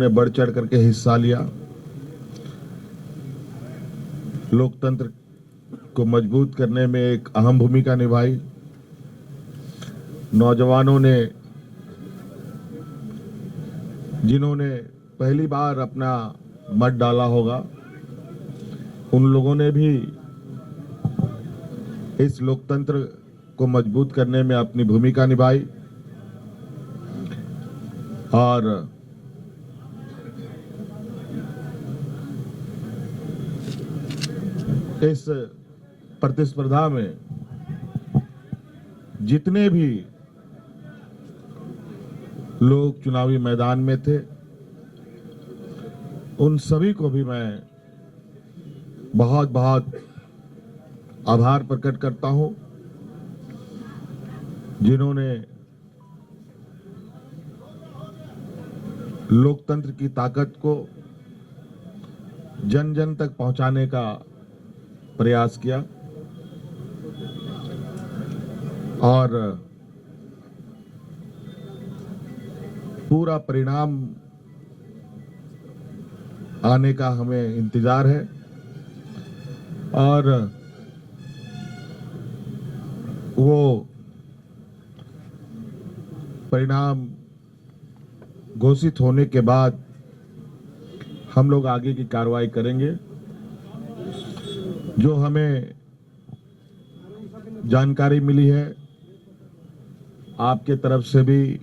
ने बढ़ चढ़ करके हिस्सा लिया। लोकतंत्र को मजबूत करने में एक अहम भूमिका निभाई। नौजवानों ने, जिन्होंने पहली बार अपना मत डाला होगा, उन लोगों ने भी इस लोकतंत्र को मजबूत करने में अपनी भूमिका निभाई और इस प्रतिस्पर्धा में जितने भी लोग चुनावी मैदान में थे, उन सभी को भी मैं बहुत बहुत आभार प्रकट करता हूं, जिन्होंने लोकतंत्र की ताकत को जन जन तक पहुंचाने का प्रयास किया और पूरा परिणाम आने का हमें इंतजार है और वो परिणाम घोषित होने के बाद हम लोग आगे की कार्रवाई करेंगे। जो हमें जानकारी मिली है आपके तरफ से भी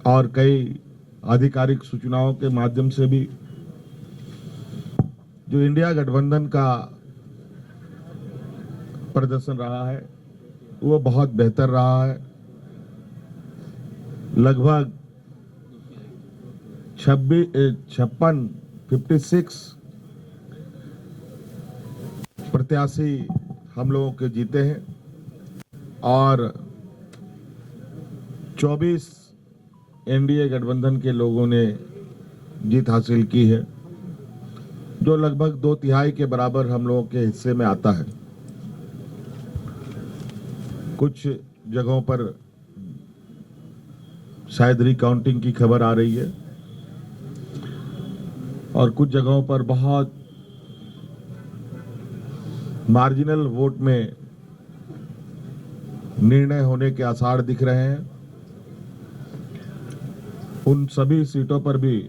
और कई आधिकारिक सूचनाओं के माध्यम से भी, जो इंडिया गठबंधन का प्रदर्शन रहा है वो बहुत बेहतर रहा है। लगभग 56 प्रत्याशी हम लोगों के जीते हैं और 24 एनडीए गठबंधन के लोगों ने जीत हासिल की है, जो लगभग 2/3 के बराबर हम लोगों के हिस्से में आता है। कुछ जगहों पर शायद रिकाउंटिंग की खबर आ रही है और कुछ जगहों पर बहुत मार्जिनल वोट में निर्णय होने के आसार दिख रहे हैं। उन सभी सीटों पर भी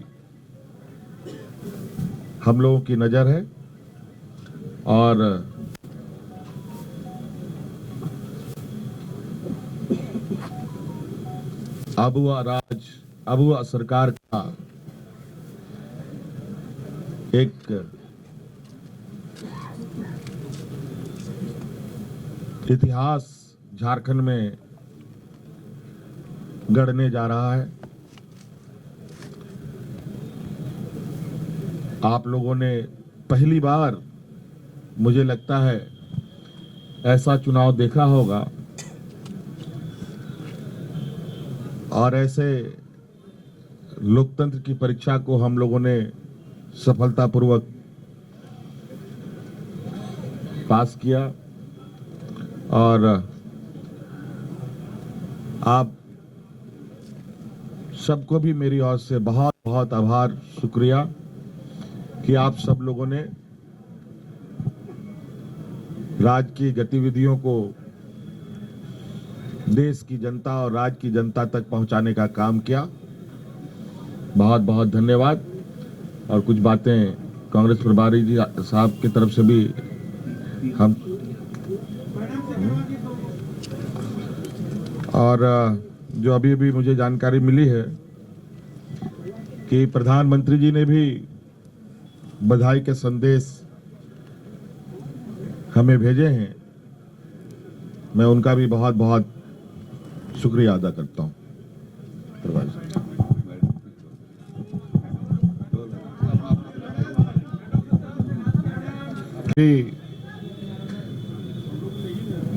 हम लोगों की नजर है और अबुआ सरकार का एक इतिहास झारखंड में गढ़ने जा रहा है। आप लोगों ने पहली बार, मुझे लगता है, ऐसा चुनाव देखा होगा और ऐसे लोकतंत्र की परीक्षा को हम लोगों ने सफलतापूर्वक पास किया और आप सबको भी मेरी ओर से बहुत बहुत आभार, शुक्रिया कि आप सब लोगों ने राज्य की गतिविधियों को देश की जनता और राज्य की जनता तक पहुंचाने का काम किया। बहुत बहुत धन्यवाद। और कुछ बातें कांग्रेस प्रभारी जी साहब की तरफ से भी हम और जो अभी अभी मुझे जानकारी मिली है कि प्रधानमंत्री जी ने भी बधाई के संदेश हमें भेजे हैं। मैं उनका भी बहुत बहुत शुक्रिया अदा करता हूं।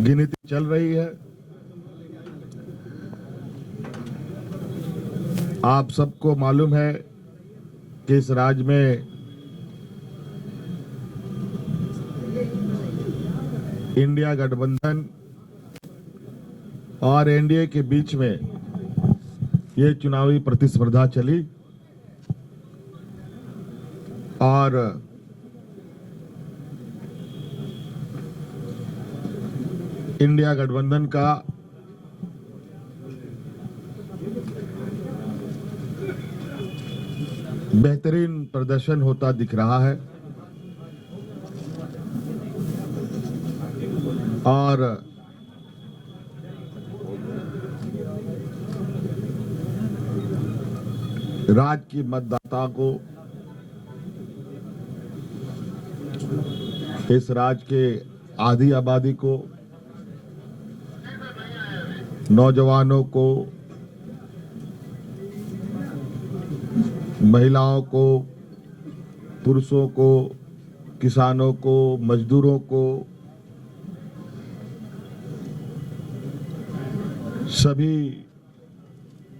गिनती चल रही है। आप सबको मालूम है कि इस राज्य में इंडिया गठबंधन और एनडीए के बीच में ये चुनावी प्रतिस्पर्धा चली और इंडिया गठबंधन का बेहतरीन प्रदर्शन होता दिख रहा है और राज्य की मतदाता को, इस राज्य के आधी आबादी को, नौजवानों को, महिलाओं को, पुरुषों को, किसानों को, मजदूरों को, सभी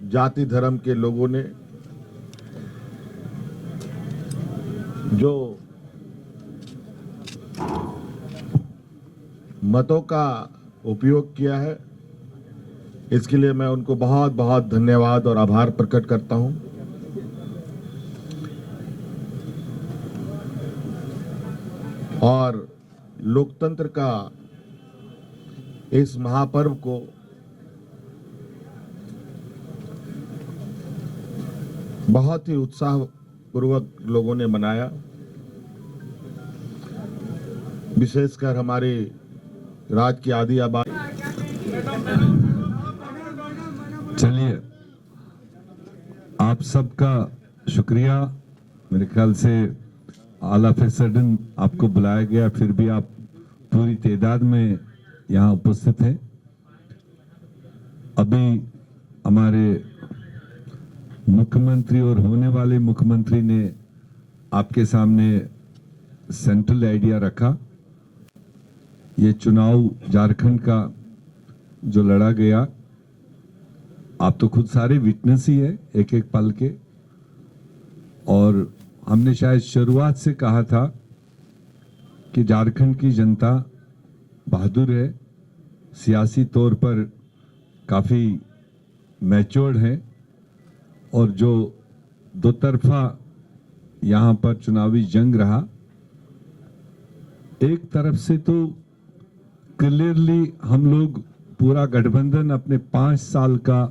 जाति धर्म के लोगों ने जो मतों का उपयोग किया है, इसके लिए मैं उनको बहुत बहुत धन्यवाद और आभार प्रकट करता हूं। और लोकतंत्र का इस महापर्व को बहुत ही उत्साहपूर्वक लोगों ने मनाया। विशेषकर हमारे राज्य की आधी आबादी। चलिए, आप सबका शुक्रिया। मेरे ख्याल से ऑल ऑफ ए सडन आपको बुलाया गया, फिर भी आप पूरी तादाद में यहाँ उपस्थित हैं। अभी हमारे मुख्यमंत्री और होने वाले मुख्यमंत्री ने आपके सामने सेंट्रल आइडिया रखा। ये चुनाव झारखंड का जो लड़ा गया, आप तो खुद सारे विटनेस ही है एक एक पल के। और हमने शायद शुरुआत से कहा था कि झारखंड की जनता बहादुर है, सियासी तौर पर काफ़ी मैच्योर्ड है, और जो दो तरफा यहाँ पर चुनावी जंग रहा, एक तरफ से तो क्लियरली हम लोग पूरा गठबंधन अपने 5 साल का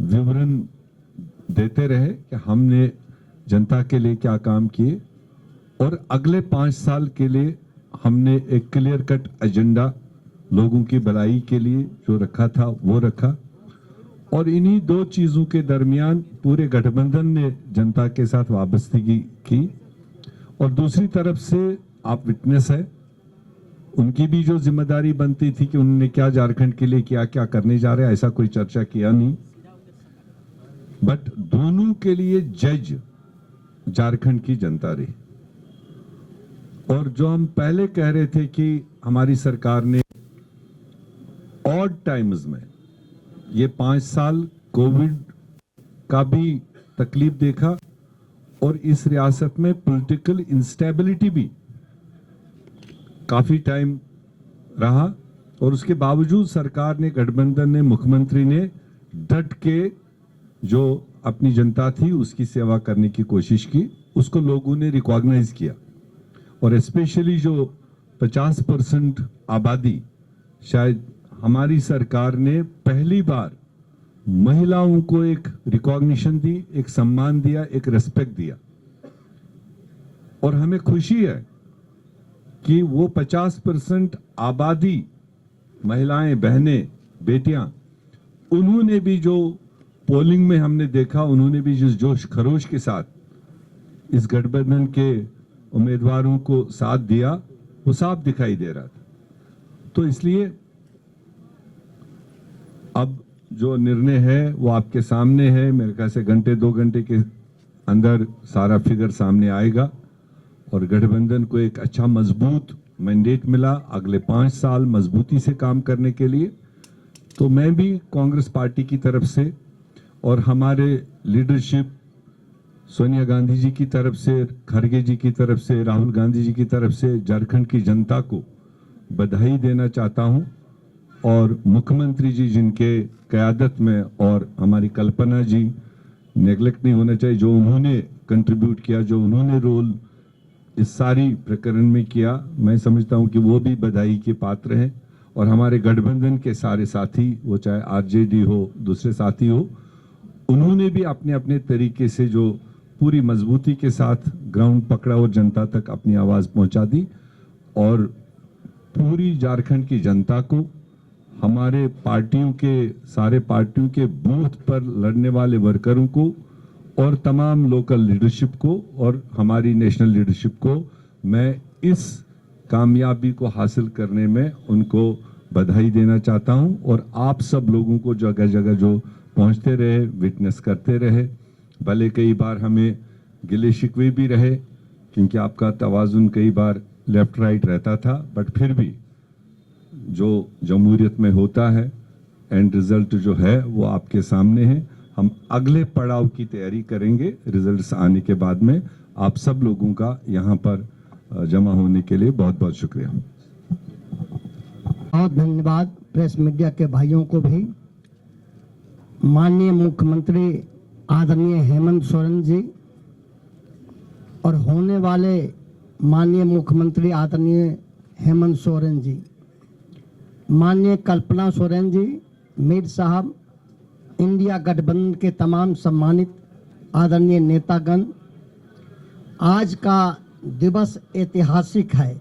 विवरण देते रहे कि हमने जनता के लिए क्या काम किए, और अगले 5 साल के लिए हमने एक क्लियर कट एजेंडा लोगों की भलाई के लिए जो रखा था वो रखा। और इन्हीं दो चीजों के दरमियान पूरे गठबंधन ने जनता के साथ वाबस्तगी की। और दूसरी तरफ से आप विटनेस है, उनकी भी जो जिम्मेदारी बनती थी कि उन्होंने क्या झारखंड के लिए क्या क्या करने जा रहे हैं, ऐसा कोई चर्चा किया नहीं। बट दोनों के लिए जज झारखंड की जनता रही। और जो हम पहले कह रहे थे कि हमारी सरकार ने ऑड टाइम्स में ये 5 साल कोविड का भी तकलीफ देखा, और इस रियासत में पॉलिटिकल इंस्टेबिलिटी भी काफी टाइम रहा, और उसके बावजूद सरकार ने, गठबंधन ने, मुख्यमंत्री ने डट के जो अपनी जनता थी उसकी सेवा करने की कोशिश की। उसको लोगों ने रिकॉग्नाइज किया। और स्पेशली जो 50% आबादी, शायद हमारी सरकार ने पहली बार महिलाओं को एक रिकॉग्निशन दी, एक सम्मान दिया, एक रेस्पेक्ट दिया। और हमें खुशी है कि वो 50% आबादी, महिलाएं, बहनें, बेटियां, उन्होंने भी जो पोलिंग में हमने देखा, उन्होंने भी जिस जोश खरोश के साथ इस गठबंधन के उम्मीदवारों को साथ दिया, वो साफ दिखाई दे रहा था। तो इसलिए अब जो निर्णय है वो आपके सामने है। मेरे ख्याल से घंटे 2 घंटे के अंदर सारा फिगर सामने आएगा, और गठबंधन को एक अच्छा मजबूत मैंडेट मिला अगले 5 साल मजबूती से काम करने के लिए। तो मैं भी कांग्रेस पार्टी की तरफ से और हमारे लीडरशिप सोनिया गांधी जी की तरफ से, खड़गे जी की तरफ से, राहुल गांधी जी की तरफ से झारखंड की जनता को बधाई देना चाहता हूं। और मुख्यमंत्री जी जिनके क़यादत में, और हमारी कल्पना जी, नेग्लेक्ट नहीं होना चाहिए, जो उन्होंने कंट्रीब्यूट किया, जो उन्होंने रोल इस सारी प्रकरण में किया, मैं समझता हूं कि वो भी बधाई के पात्र हैं। और हमारे गठबंधन के सारे साथी, वो चाहे आरजेडी हो, दूसरे साथी हो, उन्होंने भी अपने अपने तरीके से जो पूरी मजबूती के साथ ग्राउंड पकड़ा और जनता तक अपनी आवाज पहुंचा दी। और पूरी झारखंड की जनता को, हमारे पार्टियों के, सारे पार्टियों के बूथ पर लड़ने वाले वर्करों को और तमाम लोकल लीडरशिप को और हमारी नेशनल लीडरशिप को मैं इस कामयाबी को हासिल करने में उनको बधाई देना चाहता हूं। और आप सब लोगों को जगह जगह जो पहुंचते रहे, विटनेस करते रहे, भले कई बार हमें गिले शिकवे भी रहे क्योंकि आपका तवाजुन कई बार लेफ्ट राइट रहता था, बट फिर भी जो जमहूरियत में होता है, एंड रिजल्ट जो है वो आपके सामने है। हम अगले पड़ाव की तैयारी करेंगे रिजल्ट्स आने के बाद में। आप सब लोगों का यहाँ पर जमा होने के लिए बहुत बहुत शुक्रिया। बहुत धन्यवाद प्रेस मीडिया के भाइयों को भी। माननीय मुख्यमंत्री आदरणीय हेमंत सोरेन जी और होने वाले माननीय मुख्यमंत्री आदरणीय हेमंत सोरेन जी, माननीय कल्पना सोरेन जी, मीर साहब, इंडिया गठबंधन के तमाम सम्मानित आदरणीय नेतागण, आज का दिवस ऐतिहासिक है।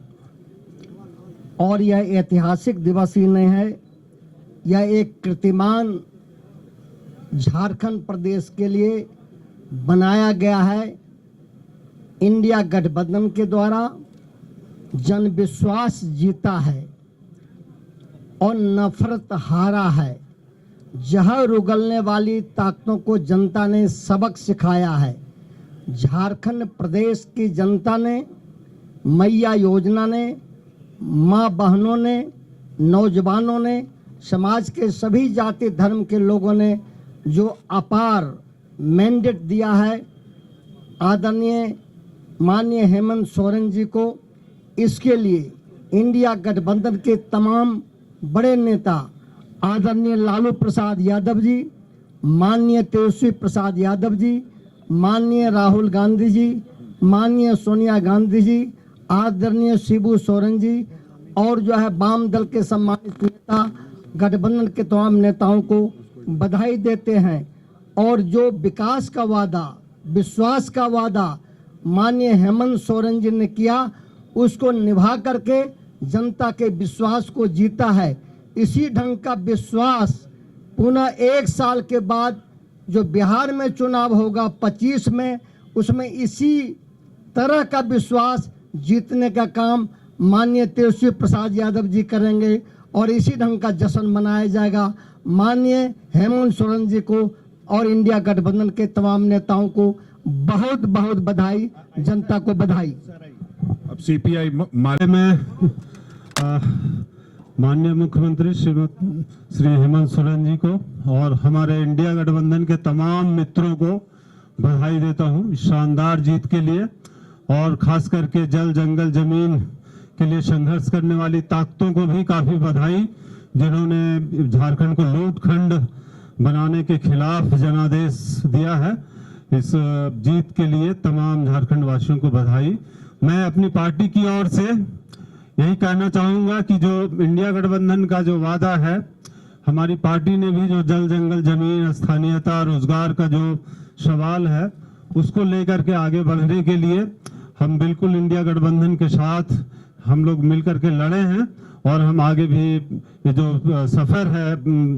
और यह ऐतिहासिक दिवस ही नहीं है, यह एक कीर्तिमान झारखंड प्रदेश के लिए बनाया गया है। इंडिया गठबंधन के द्वारा जन विश्वास जीता है और नफरत हारा है। जहर उगलने वाली ताकतों को जनता ने सबक सिखाया है। झारखंड प्रदेश की जनता ने, मैया योजना ने, माँ बहनों ने, नौजवानों ने, समाज के सभी जाति धर्म के लोगों ने जो अपार मैंडेट दिया है आदरणीय माननीय हेमंत सोरेन जी को, इसके लिए इंडिया गठबंधन के तमाम बड़े नेता आदरणीय लालू प्रसाद यादव जी, माननीय तेजस्वी प्रसाद यादव जी, माननीय राहुल गांधी जी, माननीय सोनिया गांधी जी, आदरणीय शिबू सोरेन जी और जो है वाम दल के सम्मानित नेता गठबंधन के तमाम नेताओं को बधाई देते हैं। और जो विकास का वादा, विश्वास का वादा माननीय हेमंत सोरेन जी ने किया, उसको निभा करके जनता के विश्वास को जीता है। इसी ढंग का विश्वास पुनः 1 साल के बाद जो बिहार में चुनाव होगा 25 में, उसमें इसी तरह का विश्वास जीतने का काम माननीय तेजस्वी प्रसाद यादव जी करेंगे और इसी ढंग का जश्न मनाया जाएगा। माननीय हेमंत सोरेन जी को और इंडिया गठबंधन के तमाम नेताओं को बहुत बहुत बधाई, जनता को बधाई। अब सीपीआई में माननीय मुख्यमंत्री श्री हेमंत सोरेन जी को और हमारे इंडिया गठबंधन के तमाम मित्रों को बधाई देता हूं शानदार जीत के लिए। और खास करके जल जंगल जमीन के लिए संघर्ष करने वाली ताकतों को भी काफी बधाई, जिन्होंने झारखंड को लूटखंड बनाने के खिलाफ जनादेश दिया है। इस जीत के लिए तमाम झारखंड वासियों को बधाई। मैं अपनी पार्टी की ओर से यही कहना चाहूंगा कि जो इंडिया गठबंधन का जो वादा है, हमारी पार्टी ने भी जो जल जंगल जमीन, स्थानीयता, रोजगार का जो सवाल है, उसको लेकर के आगे बढ़ने के लिए हम बिल्कुल इंडिया गठबंधन के साथ हम लोग मिलकर के लड़े हैं और हम आगे भी ये जो सफर है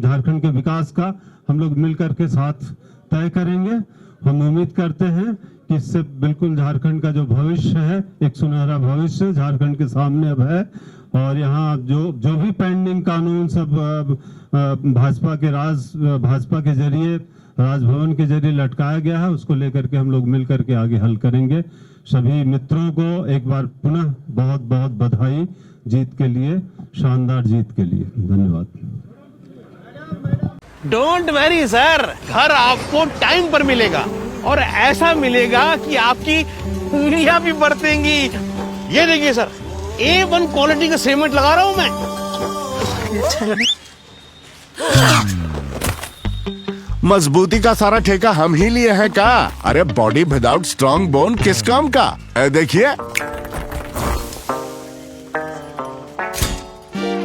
झारखंड के विकास का, हम लोग मिलकर के साथ तय करेंगे। हम उम्मीद करते हैं कि इससे बिल्कुल झारखंड का जो भविष्य है, एक सुनहरा भविष्य झारखंड के सामने अब है। और यहाँ जो भी पेंडिंग कानून सब भाजपा के जरिए, राजभवन के जरिए लटकाया गया है, उसको लेकर के हम लोग मिलकर के आगे हल करेंगे। सभी मित्रों को एक बार पुनः बहुत बहुत बधाई जीत के लिए, शानदार जीत के लिए। धन्यवाद। डोंट वरी सर, घर आपको टाइम पर मिलेगा और ऐसा मिलेगा कि आपकी उंगलियां भी बरतेंगी। ये देखिए सर, A1 क्वालिटी का सीमेंट लगा रहा हूं मैं। मजबूती का सारा ठेका हम ही लिए हैं का? अरे बॉडी विदाउट स्ट्रॉन्ग बोन किस काम का? देखिए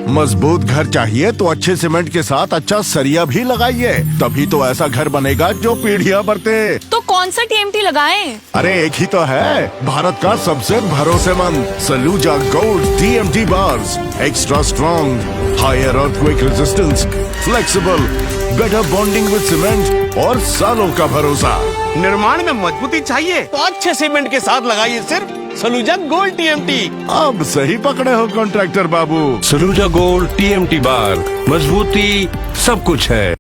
मजबूत घर चाहिए तो अच्छे सीमेंट के साथ अच्छा सरिया भी लगाइए, तभी तो ऐसा घर बनेगा जो पीढ़ियां बरते। तो कौन सा टीएमटी लगाएं? अरे एक ही तो है, भारत का सबसे भरोसेमंद Saluja gold TMT bars. Extra strong, higher earthquake resistance, flexible, better bonding with cement और सालों का भरोसा। निर्माण में मजबूती चाहिए तो अच्छे सीमेंट के साथ लगाइए सिर्फ सलूजा गोल्ड टीएमटी। अब सही पकड़े हो कॉन्ट्रैक्टर बाबू। सलूजा गोल्ड टीएमटी बार, मजबूती सब कुछ है।